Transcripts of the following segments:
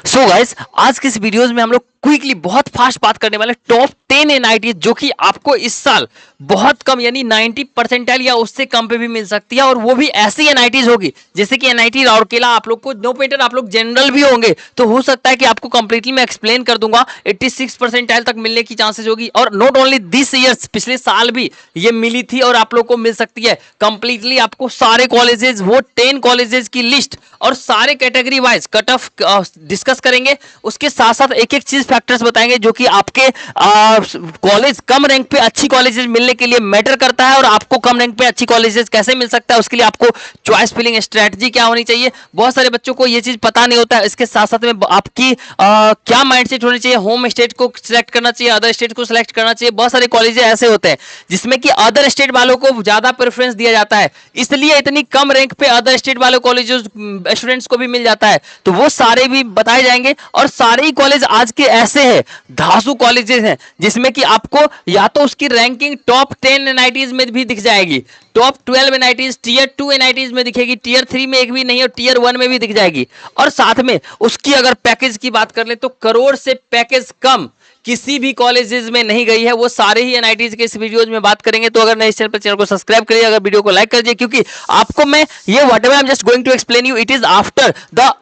So guys, आज के इस वीडियोस में हम लोग क्विकली बहुत फास्ट बात करने वाले टॉप 10 एनआईटी जो कि आपको इस साल बहुत कम यानी 90 परसेंटाइल या उससे कम पे भी मिल सकती है, और वो भी ऐसी एनआईटीज होगी जैसे कि एनआईटी राउरकेला। आप लोग को नो पेटर, आप लोग जनरल भी होंगे तो हो सकता है कि आपको कंप्लीटली मैं एक्सप्लेन कर दूंगा। 86 परसेंटाइल तक मिलने की चांसेस होगी, और नॉट ओनली दिस ईयर्स, पिछले साल भी ये मिली थी और आप लोग को मिल सकती है कंप्लीटली। आपको सारे कॉलेजेस, वो 10 कॉलेजेस की लिस्ट और सारे category wise cut off discuss करेंगे। उसके साथ साथ एक एक चीज फैक्टर्स बताएंगे जो कि आपके कॉलेज कम रैंक पे अच्छी कॉलेजेस मिलने के लिए मैटर करता है, और आपको कम रैंक पे अच्छी कॉलेजेस कैसे मिल सकता है उसके लिए आपको चॉइस फिलिंग स्ट्रेटजी क्या होनी चाहिए। बहुत सारे बच्चों को ये चीज पता नहीं होता है। इसके साथ साथ में आपकी क्या माइंडसेट होनी चाहिए, होम स्टेट को सिलेक्ट करना चाहिए, अदर स्टेट को सिलेक्ट करना चाहिए। बहुत सारे कॉलेजेस ऐसे होते हैं जिसमें कि अदर स्टेट वालों को ज्यादा प्रेफरेंस दिया जाता है, इसलिए इतनी कम रैंक पे अदर स्टेट वाले कॉलेजेस स्टूडेंट्स को भी मिल जाता है। तो वो सारे भी बताए जाएंगे, और सारे ही कॉलेज आज के ऐसे हैं, धांसू कॉलेजेस हैं जिसमें कि आपको या तो उसकी रैंकिंग टॉप 10 एनआईटीज में भी दिख जाएगी, टॉप 12 एनआईटीज, टीयर 2 एनआईटीज में दिखेगी, टीयर 3 में एक भी नहीं और टीयर 1 में भी दिख जाएगी। और साथ में उसकी अगर पैकेज की बात कर ले तो करोड़ से पैकेज कम किसी भी कॉलेजेस में नहीं गई है। वो सारे ही एनआईटीज के इस वीडियोज में बात करेंगे। तो अगर नए चैनल पर, चैनल को सब्सक्राइब करिए, अगर वीडियो को लाइक कर दीजिए, क्योंकि आपको मैं ये whatever I am just going to explain you, it is after the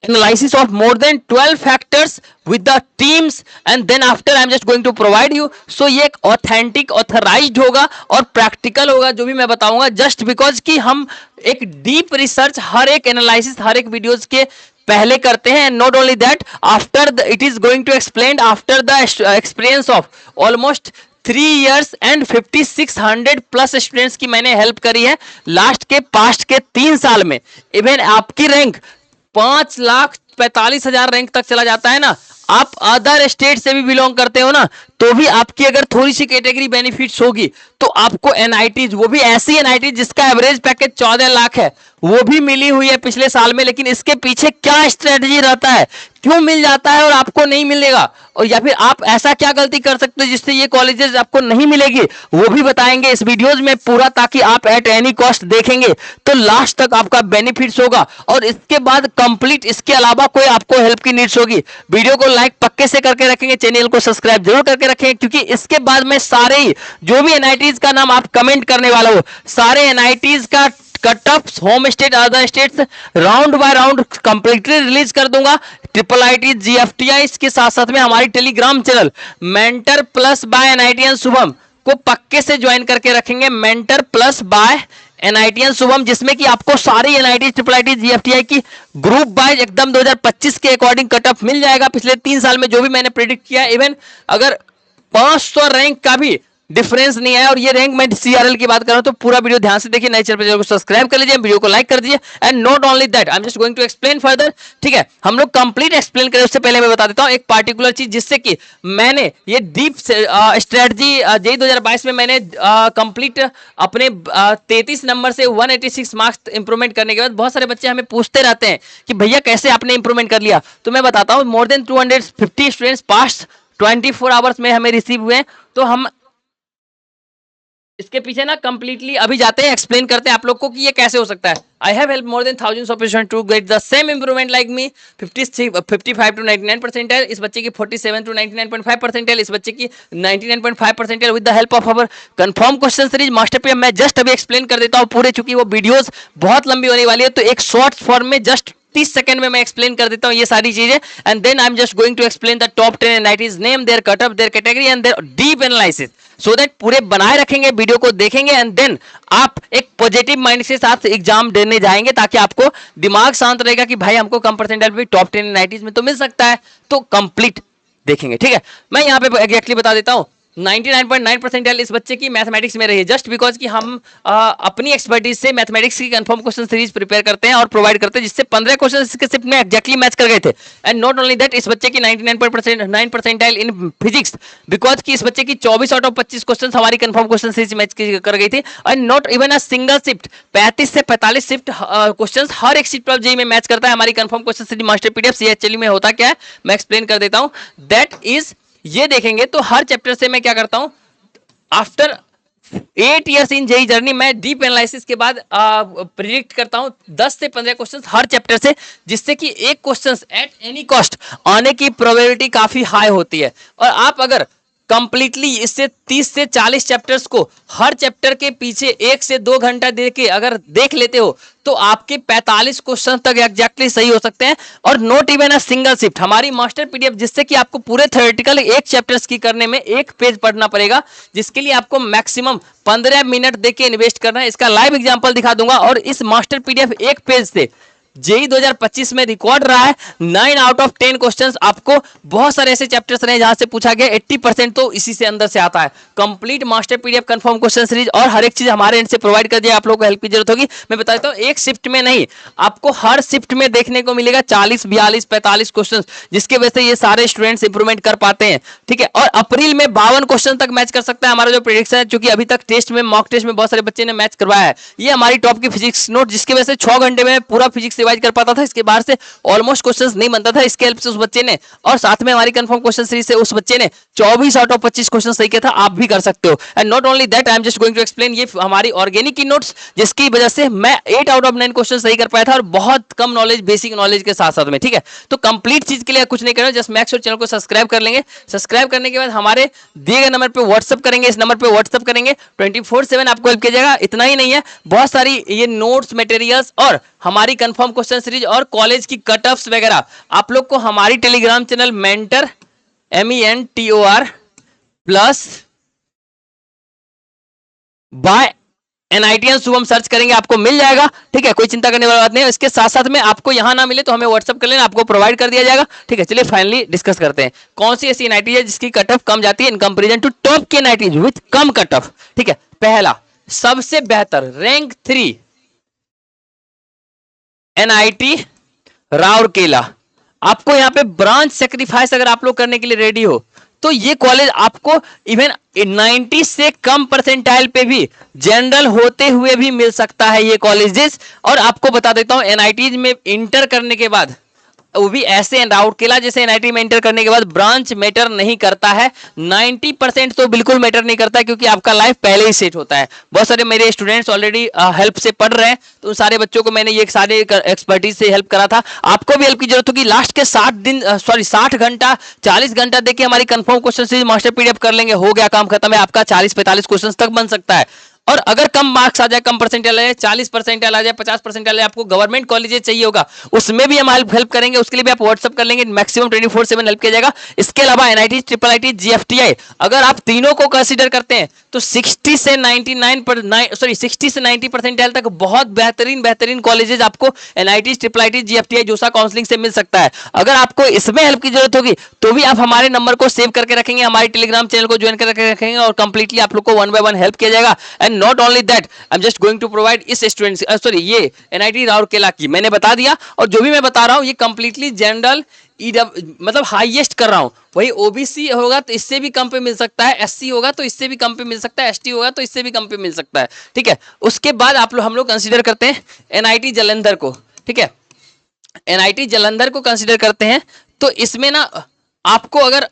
analysis of more than 12 factors with the teams, and then after I am just going to provide you. So ये एक authentic, authorized होगा और practical होगा जो भी मैं बताऊंगा, just because कि हम एक deep research हर एक analysis, हर एक वीडियोज के पहले करते हैं। Not only that, after it is going to explain after the experience of almost 3 years and 5600 plus students की मैंने हेल्प करी है लास्ट के पास्ट के 3 साल में। इवन आपकी रैंक 5,45,000 रैंक तक चला जाता है ना, आप अदर स्टेट से भी बिलोंग करते हो ना, तो भी आपकी अगर थोड़ी सी कैटेगरी बेनिफिट्स होगी तो आपको एनआईटीज, वो भी ऐसी एनआईटीज जिसका एवरेज पैकेज 14 लाख है, वो भी मिली हुई है पिछले साल में। लेकिन इसके पीछे क्या स्ट्रेटजी रहता है, क्यों मिल जाता है और आपको नहीं मिलेगा, और या फिर आप ऐसा क्या गलती कर सकते हो जिससे ये कॉलेजेस आपको नहीं मिलेगी, वो भी बताएंगे इस वीडियोज में पूरा, ताकि आप एट एनी कॉस्ट देखेंगे तो लास्ट तक आपका बेनिफिट्स होगा। और इसके बाद कंप्लीट इसके अलावा कोई आपको हेल्प की नीड्स होगी, वीडियो को लाइक पक्के से करके रखेंगे, चैनल को सब्सक्राइब जरूर करके रखेंगे, क्योंकि इसके बाद मैं सारे ही जो भी एनआईटीज का नाम आप कमेंट करने वाला हो, सारे एनआईटीज का cut off home state other states round bye round completely release कर दूंगा। ट्रिपल आईटी, जीएफटीआई, इसके साथ साथ में हमारी Telegram channel mentor plus by NITN Shubham को पक्के से ज्वाइन करके रखेंगे। Mentor plus by NITN Shubham, जिसमें कि आपको सारी एनआईटी, ट्रिपल आईटी, जीएफटीआई की ग्रुप वाइज एकदम 2025 के अकॉर्डिंग कट ऑफ मिल जाएगा। पिछले 3 साल में जो भी मैंने प्रेडिक्ट किया, इवन अगर 500 रैंक का भी डिफरेंस नहीं है, और ये रैंक मैं सीआरएल की बात कर रहा हूं, तो पूरा वीडियो ध्यान से देखिए, नए चैनल को सब्सक्राइब कर लीजिए, वीडियो को लाइक कर दीजिए। And not only that, I am just going to explain further. ठीक है, हम लोग कंप्लीट एक्सप्लेन करें उससे पहले मैं बता देता हूं एक पार्टिकुलर चीज, जिससे कि मैंने ये डीप स्ट्रेटजी जेई 2022 में मैंने कंप्लीट अपने 33 नंबर से 186 मार्क्स इंप्रूवमेंट करने के बाद बहुत सारे बच्चे हमें पूछते रहते हैं कि भैया कैसे आपने इंप्रूवमेंट कर लिया। तो मैं बताता हूं, more than 250 students past 24 hours में हमें रिसीव हुए। तो हम इसके पीछे ना कंप्लीटली अभी जाते हैं, एक्सप्लेन करते हैं आप लोग को कि ये कैसे हो सकता है। I have help more than thousands of students to get the same improvement like me, 55 to 99 percentile, इस बच्चे की 47 to 99.5 परसेंटाइल, इस बच्चे की 99.5 percentile with the help of our confirm question series master PM. मैं जस्ट अभी explain कर देता हूँ पूरे, चूंकि वो वीडियोस बहुत लंबी होने वाली है, तो एक शॉर्ट फॉर्म में जस्ट 30 सेकंड में मैं एक्सप्लेन कर देता हूं ये सारी चीजें। And then I am just going to explain the top 10 NITs name, their cut off, their category and their deep analysis, so that पूरे बनाए रखेंगे, वीडियो को देखेंगे, एंड देन आप एक पॉजिटिव माइंड के साथ एग्जाम देने जाएंगे, ताकि आपको दिमाग शांत रहेगा कि भाई हमको कम परसेंटाइल पे टॉप 10 एनआईटीज में तो मिल सकता है, तो कंप्लीट देखेंगे। ठीक है, मैं यहाँ पे एग्जैक्टली बता देता हूँ, 99.9 परसेंटाइल इस बच्चे की मैथमेटिक्स में रही है, जस्ट बिकॉज कि हम अपनी एक्सपर्टीज से मैथमेटिक्स की कंफर्म क्वेश्चन सीरीज प्रिपेयर करते हैं और प्रोवाइड करते हैं, जिससे 15 क्वेश्चन इसके सिर्फ में एग्जैक्टली मैच कर गए थे। एंड नॉट ओनली दैट, इस बच्चे की 99.9 परसेंटाइल इन फिजिक्स, बिकॉज कि इस बच्चे की 24 आउट ऑफ 25 क्वेश्चन हमारी कंफर्म क्वेश्चन सीरीज मैच कर गई थी। And not even a single shift, 35 से 45 शिफ्ट क्वेश्चन हर एक शिफ्ट ऑफ जेई में मैच करता है हमारी confirm question series master PDF. ये एक्चुअली में होता क्या है मैं एक्सप्लेन कर देता हूं, दैट इज, ये देखेंगे तो हर चैप्टर से मैं क्या करता हूं, after 8 years in JEE journey, मैं डीप एनालिसिस के बाद प्रिडिक्ट करता हूं 10 से 15 क्वेश्चंस हर चैप्टर से, जिससे कि एक क्वेश्चंस एट एनी कॉस्ट आने की प्रोबेबिलिटी काफी हाई होती है। और आप अगर कंप्लीटली इससे 30 से 40 चैप्टर्स को हर चैप्टर के पीछे 1 से 2 घंटा दे के अगर देख लेते हो तो आपके 45 क्वेश्चन तक एग्जैक्टली सही हो सकते हैं। और not even a single shift, हमारी मास्टर पीडीएफ, जिससे कि आपको पूरे थ्योरेटिकल एक चैप्टर्स की करने में एक पेज पढ़ना पड़ेगा, जिसके लिए आपको मैक्सिमम 15 मिनट देके इन्वेस्ट करना है। इसका लाइव एग्जांपल दिखा दूंगा। और इस मास्टर पीडीएफ एक पेज से जेई 2025 में रिकॉर्ड रहा है 9 आउट ऑफ 10 क्वेश्चंस आपको बहुत सारे ऐसे चैप्टर्स रहे जहां से पूछा गया, 80% तो इसी से अंदर से आता है। Complete master PDF confirm question series और हर एक चीज हमारे एंड से प्रोवाइड कर दिया। आप लोगों को हेल्प की जरूरत होगी, मैं बता देता हूं, एक शिफ्ट में नहीं, आपको हर शिफ्ट में देखने को मिलेगा 40, 42, 45 क्वेश्चन, जिसके वजह से ये सारे स्टूडेंट्स इंप्रूवमेंट कर पाते हैं। ठीक है, और अप्रैल में 52 क्वेश्चन तक मैच कर सकता है हमारा जो प्रेडिक्शन है, क्योंकि अभी तक टेस्ट में, मॉक टेस्ट में बहुत सारे बच्चे ने मैच करवाया है। ये हमारी टॉप की फिजिक्स नोट, जिसकी वजह से 6 घंटे में पूरा फिजिक्स रिवाइज कर पाता था, इसके बाहर से ऑलमोस्ट क्वेश्चंस नहीं बनता था, इसके हेल्प से उस बच्चे ने, और साथ में हमारी कंफर्म क्वेश्चन सीरीज से उस बच्चे ने 24 आउट ऑफ 25 क्वेश्चन सही किया था। आप भी कर सकते हो। And not only that, I am just going to explain, ये हमारी ऑर्गेनिक की नोट्स, जिसकी वजह से मैं 8 आउट ऑफ 9 क्वेश्चन सही कर पाया था, और बहुत कम नॉलेज, बेसिक नॉलेज के साथ साथ में। ठीक है, तो कंप्लीट चीज के लिए कुछ नहीं करना, जस्ट मैक्स और चैनल को सब्सक्राइब कर लेंगे। सब्सक्राइब करने के बाद हमारे दिए गए नंबर पे व्हाट्सअप करेंगे, इस नंबर पे व्हाट्सअप करेंगे, 24/7 आपको हेल्प किया जाएगा। इतना ही नहीं है, बहुत सारी ये नोट्स, मटेरियल्स और हमारी कंफर्म क्वेश्चन सीरीज और कॉलेज की कट ऑफ्स वगैरह आप लोग को हमारी Telegram channel mentor MENTOR plus by NITian Shubham search करेंगे, आपको मिल जाएगा। ठीक है, कोई चिंता करने वाली बात नहीं है। इसके साथ साथ में आपको यहां ना मिले तो हमें व्हाट्सअप कर लेना, आपको प्रोवाइड कर दिया जाएगा। ठीक है, चलिए फाइनली डिस्कस करते हैं कौन सी ऐसी NIT है जिसकी कट ऑफ कम जाती है इन कंपेरिजन टू टॉप के NIT with come cut off. ठीक है, पहला सबसे बेहतर रैंक 3 NIT राउरकेला। आपको यहाँ पे ब्रांच सेक्रीफाइस अगर आप लोग करने के लिए रेडी हो तो ये कॉलेज आपको इवन 90 से कम परसेंटाइल पे भी जनरल होते हुए भी मिल सकता है ये कॉलेजेस। और आपको बता देता हूं, NIT में इंटर करने के बाद, वो भी ऐसे राउरकेला जैसे NIT में इंटर करने के बाद, ब्रांच मैटर नहीं करता है। 90% तो बिल्कुल मैटर नहीं करता है, क्योंकि आपका लाइफ पहले ही सेट होता है। बहुत सारे मेरे स्टूडेंट्स ऑलरेडी हेल्प से पढ़ रहे हैं, तो उन सारे बच्चों को मैंने ये सारे एक्सपर्टीज से हेल्प करा था। आपको भी हेल्प की जरूरत होगी। लास्ट के 60 घंटा 40 घंटा देके हमारी confirm question series master PDF कर लेंगे, हो गया काम खत्म है। आपका 40-45 क्वेश्चन तक बन सकता है। और अगर कम मार्क्स आ जाए, कम परसेंटाइल आ जाए, 40% आ जाए, 50% आ जाए, आपको गवर्नमेंट कॉलेजेस चाहिए होगा, उसमें भी हम हेल्प करेंगे। उसके लिए भी आप व्हाट्सअप कर लेंगे, मैक्सिमम 24/7 हेल्प किया जाएगा। इसके अलावा NIT, IIIT, GFTI, अगर आप तीनों को कंसीडर करते हैं तो 60 से 90 परसेंटाइल तक बहुत बेहतरीन कॉलेजेस आपको NIT, IIIT, GFTI, जोसा काउंसलिंग से मिल सकता है। अगर आपको इसमें हेल्प की जरूरत होगी तो भी आप हमारे नंबर को सेव करके रखेंगे, हमारे टेलीग्राम चैनल को ज्वाइन करके रखेंगे, और कंप्लीटली आप लोग को 1 by 1 हेल्प किया जाएगा। And not only that, I am just going to provide इस स्टूडेंट्स, सॉरी, ये NIT राउरकेला की मैंने बता दिया। और जो भी मैं बता रहा हूं ये कंप्लीटली जनरल, मतलब हाईएस्ट कर रहा हूं। वही OBC होगा तो इससे भी कम पे मिल सकता है, SC होगा तो इससे भी कम पे मिल सकता है, ST होगा तो इससे भी कम पे मिल सकता है। ठीक है, उसके बाद हम लोग कंसीडर करते हैं NIT जालंधर को। ठीक है, NIT जालंधर को कंसीडर करते हैं तो इसमें ना आपको अगर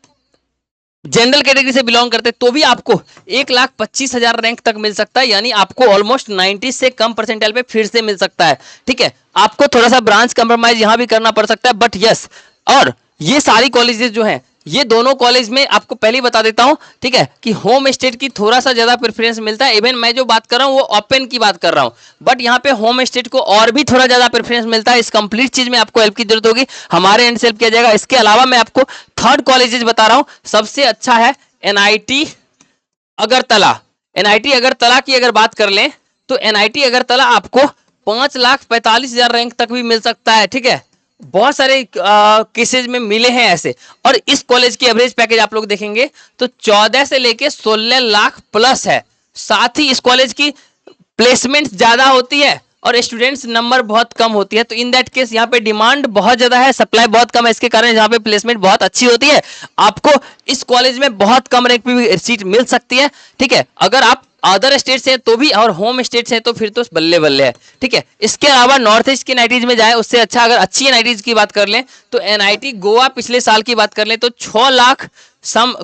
जनरल कैटेगरी से बिलोंग करते तो भी आपको 1,25,000 रैंक तक मिल सकता है, यानी आपको ऑलमोस्ट 90 से कम परसेंटाइल पे फिर से मिल सकता है। ठीक है, आपको थोड़ा सा ब्रांच कंप्रोमाइज यहां भी करना पड़ सकता है, बट यस। और ये सारी कॉलेजेस जो हैं, ये दोनों कॉलेज में आपको पहले ही बता देता हूं, ठीक है, कि होम स्टेट की थोड़ा सा ज्यादा प्रेफरेंस मिलता है। इवन मैं जो बात कर रहा हूं वो ओपन की बात कर रहा हूं, बट यहाँ पे होम स्टेट को और भी थोड़ा ज्यादा प्रेफरेंस मिलता है। इस कंप्लीट चीज में आपको हेल्प की जरूरत होगी, हमारे एंड से हेल्प किया जाएगा। इसके अलावा मैं आपको थर्ड कॉलेजेस बता रहा हूं, सबसे अच्छा है NIT अगरतला। NIT अगरतला की अगर बात कर लें तो NIT अगरतला आपको 5,45,000 रैंक तक भी मिल सकता है। ठीक है, बहुत सारे केसेज में मिले हैं ऐसे। और इस कॉलेज की एवरेज पैकेज आप लोग देखेंगे तो 14 से लेके 16 लाख प्लस है। साथ ही इस कॉलेज की प्लेसमेंट ज्यादा होती है और स्टूडेंट्स नंबर बहुत कम होती है। तो इन दैट केस यहाँ पे डिमांड बहुत ज्यादा है, सप्लाई बहुत कम है, इसके कारण यहाँ पे प्लेसमेंट बहुत अच्छी होती है। आपको इस कॉलेज में बहुत कम रैंक पे भी सीट मिल सकती है। ठीक है, अगर आप अदर स्टेट से तो भी, और होम स्टेट से तो फिर तो बल्ले बल्ले है। ठीक है, इसके अलावा नॉर्थ ईस्ट के NITs में जाए उससे अच्छा, अगर अच्छी NITs की बात कर लें तो NIT गोवा पिछले साल की बात कर लें तो 6 लाख सम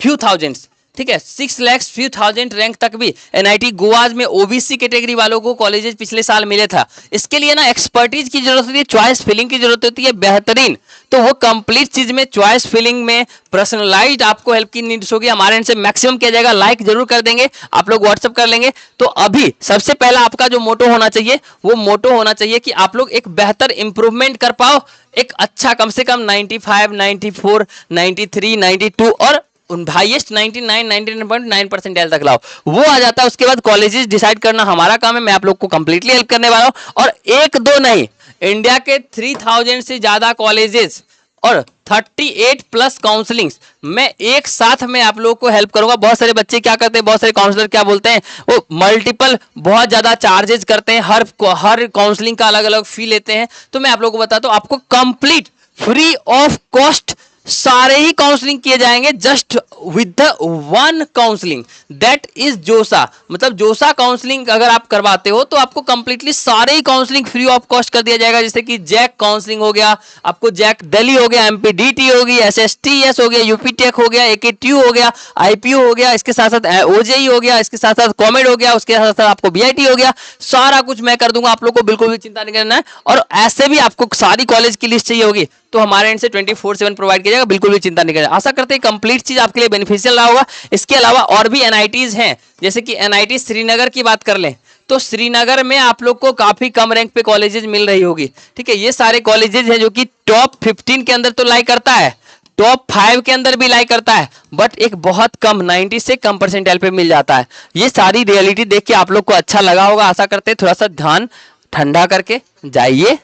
फ्यू थाउजेंड्स, ठीक है, 6 लाख few थाउजेंड रैंक तक भी एनआईटी गोवा में ओबीसी कैटेगरी वालों को कॉलेजेस पिछले साल मिले था। इसके लिए ना एक्सपर्टीज की जरूरत होती है, चॉइस फिलिंग की जरूरत होती है बेहतरीन, तो वो कंप्लीट चीज में चॉइस फिलिंग में पर्सनलाइज्ड आपको हेल्प की नीड्स होगी, हमारे एंड से मैक्सिमम किया जाएगा। लाइक जरूर कर देंगे, आप लोग व्हाट्सअप कर लेंगे। तो अभी सबसे पहला आपका जो मोटो होना चाहिए वो मोटो होना चाहिए कि आप लोग एक बेहतर इंप्रूवमेंट कर पाओ, एक अच्छा कम से कम 95, 94, 93, 92 और हाईएस्ट 99, 99.9 परसेंटाइल तक लाओ, वो आ जाता है। उसके बाद कॉलेजेस डिसाइड करना हमारा काम है, मैं आप लोग को कंप्लीटली हेल्प करने वाला हूं। और एक दो नहीं, इंडिया के 3000 से ज्यादा कॉलेजेस और 38 प्लस काउंसलिंग मैं एक साथ में आप लोगों को हेल्प करूंगा। बहुत सारे बच्चे क्या करते हैं, बहुत सारे काउंसलर क्या बोलते हैं, वो मल्टीपल बहुत ज्यादा चार्जेस करते हैं, हर काउंसलिंग का अलग अलग फी लेते हैं। तो मैं आप लोगों को बताता हूं, आपको कंप्लीट फ्री ऑफ कॉस्ट सारे ही काउंसलिंग किए जाएंगे, just with the one counselling, that is जोसा। मतलब जोसा काउंसलिंग अगर आप करवाते हो तो आपको कंप्लीटली सारे ही काउंसलिंग फ्री ऑफ कॉस्ट कर दिया जाएगा। जैसे कि जैक काउंसलिंग हो गया, आपको जैक दिल्ली हो गया, एमपीडीटी होगी, एसएसटीएस हो गया, यूपीटेक हो गया, एकेटीयू हो गया, आईपीयू हो गया, इसके साथ साथ ओजेई हो गया, इसके साथ साथ कॉमेड हो गया, उसके साथ साथ आपको बीआईटी हो गया, सारा कुछ मैं कर दूंगा। आप लोग को बिल्कुल भी चिंता नहीं करना है। और ऐसे भी आपको सारी कॉलेज की लिस्ट चाहिए होगी तो हमारे एंड से 24/7 प्रोवाइड किया जाएगा, बिल्कुल भी चिंता नहीं करें। आशा करते हैं कंप्लीट चीज आपके लिए बेनिफिशियल रहा होगा। इसके अलावा और भी एनआईटीज हैं, जैसे कि एनआईटी श्रीनगर की बात कर लें तो श्रीनगर में आप लोग को काफी कम रैंक पे कॉलेजेस मिल रही होगी। ठीक है, ये सारे कॉलेजेस हैं जो कि टॉप 15 के अंदर तो लाई करता है, टॉप 5 के अंदर भी लाई करता है, बट एक बहुत कम 90 से कम परसेंटाइल पे मिल जाता है। ये सारी रियलिटी देख के आप लोग को अच्छा लगा होगा। आशा करते हैं थोड़ा सा ध्यान ठंडा करके जाइए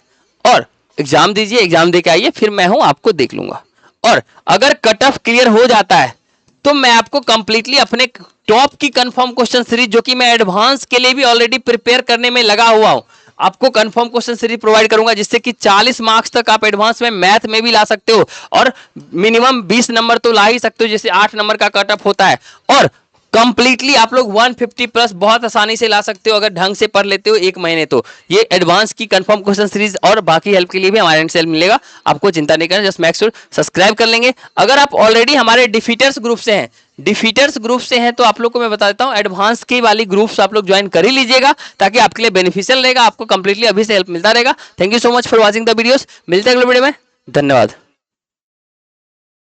और एग्जाम दीजिए, एग्जाम दे के आइए, फिर मैं हूं आपको देख लूंगा। और अगर कट ऑफ क्लियर हो जाता है तो मैं आपको कंप्लीटली अपने टॉप की कंफर्म क्वेश्चन सीरीज, जो कि मैं एडवांस के लिए भी ऑलरेडी प्रिपेयर करने में लगा हुआ हूं, आपको कंफर्म क्वेश्चन सीरीज प्रोवाइड करूंगा, जिससे कि 40 मार्क्स तक आप एडवांस में मैथ में भी ला सकते हो और मिनिमम 20 नंबर तो ला ही सकते हो, जैसे 8 नंबर का कट ऑफ होता है। और कंप्लीटली आप लोग 150 प्लस बहुत आसानी से ला सकते हो अगर ढंग से पढ़ लेते हो एक महीने। तो ये एडवांस की कंफर्म क्वेश्चन सीरीज और बाकी हेल्प के लिए भी हमारे एंड से हेल्प मिलेगा, आपको चिंता नहीं करना, जस्ट मेक श्योर सब्सक्राइब कर लेंगे। अगर आप ऑलरेडी हमारे डिफीटर्स ग्रुप से हैं, तो आप लोग को मैं बता देता हूं, एडवांस की वाली ग्रुप्स आप लोग ज्वाइन कर ही लीजिएगा, ताकि आपके लिए बेनिफिशियल रहेगा, आपको कंप्लीटली अभी से हेल्प मिलता रहेगा। Thank you so much for watching the videos, मिलते हैं अगले वीडियो में, धन्यवाद।